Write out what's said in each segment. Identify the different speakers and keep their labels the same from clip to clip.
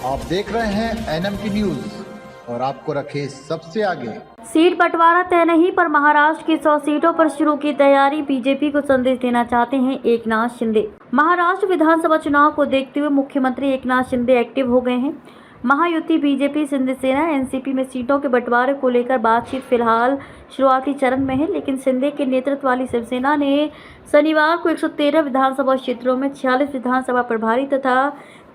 Speaker 1: आप देख रहे हैं एनएम की न्यूज और आपको रखे सबसे आगे।
Speaker 2: सीट बंटवारा तय नहीं पर महाराष्ट्र की 100 सीटों पर शुरू की तैयारी। बीजेपी को संदेश देना चाहते हैं एकनाथ शिंदे। महाराष्ट्र विधानसभा चुनाव को देखते हुए मुख्यमंत्री एकनाथ शिंदे एक्टिव हो गए हैं। महायुति बीजेपी शिंदेसेना एनसीपी में सीटों के बंटवारे को लेकर बातचीत फिलहाल शुरुआती चरण में है, लेकिन शिंदे के नेतृत्व वाली शिवसेना ने शनिवार को 113 विधानसभा क्षेत्रों में 46 विधानसभा प्रभारी तथा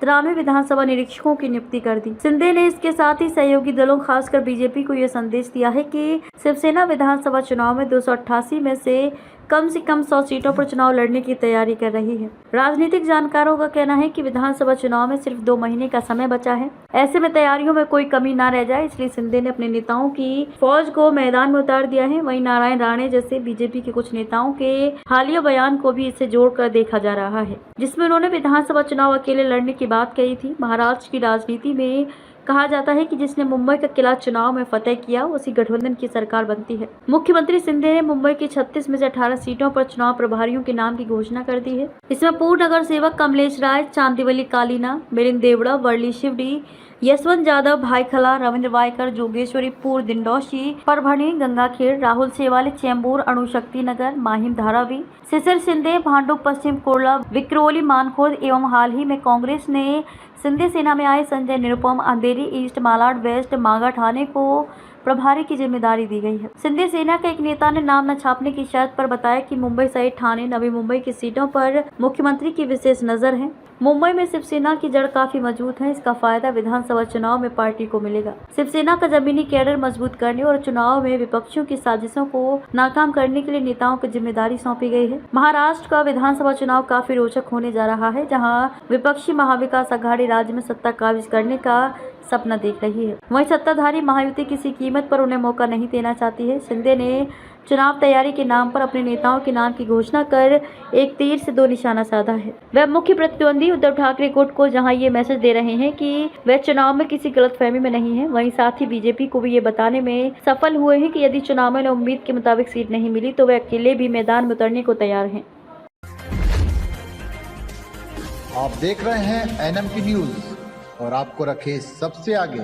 Speaker 2: 93 विधानसभा निरीक्षकों की नियुक्ति कर दी। शिंदे ने इसके साथ ही सहयोगी दलों खासकर बीजेपी को यह संदेश दिया है कि शिवसेना विधानसभा चुनाव में 288 में से कम 100 सीटों पर चुनाव लड़ने की तैयारी कर रही है। राजनीतिक जानकारों का कहना है कि विधानसभा चुनाव में सिर्फ 2 महीने का समय बचा है। ऐसे में तैयारियों में कोई कमी न रह जाए, इसलिए शिंदे ने अपने नेताओं की फौज को मैदान में उतार दिया है। वहीं नारायण राणे जैसे बीजेपी के कुछ नेताओं के हालिया बयान को भी इससे जोड़कर देखा जा रहा है, जिसमें उन्होंने विधानसभा चुनाव अकेले लड़ने की बात कही थी। महाराष्ट्र की राजनीति में कहा जाता है कि जिसने मुंबई का किला चुनाव में फतेह किया उसी गठबंधन की सरकार बनती है। मुख्यमंत्री शिंदे ने मुंबई की 36 में से 18 सीटों पर चुनाव प्रभारियों के नाम की घोषणा कर दी है। इसमें पूर्व नगर सेवक कमलेश राय, चांदीवली कालीना, मिलिंद देवड़ा, वर्ली शिवडी, यशवंत जाधव, भाईखला, रविंद्र वायकर, जोगेश्वरी, पूर्व दिंडोशी, परभणी, गंगाखेड़, राहुल सेवाले, चैम्बूर, अणुशक्ति नगर, माहिम धारावी, शिशिर शिंदे, भांडुप पश्चिम कुर्ला, विक्रोली, मानखुर्द एवं हाल ही में कांग्रेस ने शिंदे सेना में आए संजय निरुपम, अंधेरी ईस्ट, मालाड वेस्ट, मागा ठाणे को प्रभारी की जिम्मेदारी दी गई है। शिंदे सेना के एक नेता ने नाम न छापने की शर्त पर बताया कि मुंबई सहित ठाणे, नवी मुंबई की सीटों पर मुख्यमंत्री की विशेष नजर है। मुंबई में शिवसेना की जड़ काफी मजबूत है, इसका फायदा विधानसभा चुनाव में पार्टी को मिलेगा। शिवसेना का जमीनी कैडर मजबूत करने और चुनाव में विपक्षियों की साजिशों को नाकाम करने के लिए नेताओं को जिम्मेदारी सौंपी गई है। महाराष्ट्र का विधानसभा चुनाव काफी रोचक होने जा रहा है, जहां विपक्षी महाविकास अघाड़ी राज्य में सत्ता काबिज करने का सपना देख रही है। वहीं सत्ताधारी महायुति किसी कीमत पर उन्हें मौका नहीं देना चाहती है। शिंदे ने चुनाव तैयारी के नाम पर अपने नेताओं के नाम की घोषणा कर एक तीर से 2 निशाना साधा है। वह मुख्य प्रतिद्वंदी उद्धव ठाकरे गुट को जहां ये मैसेज दे रहे हैं कि वह चुनाव में किसी गलतफहमी में नहीं है, वहीं साथ ही बीजेपी को भी ये बताने में सफल हुए हैं कि यदि चुनाव में उम्मीद के मुताबिक सीट नहीं मिली तो वह अकेले भी मैदान में उतरने को तैयार हैं।
Speaker 1: आप देख रहे हैं एनएम की न्यूज और आपको रखे सबसे आगे।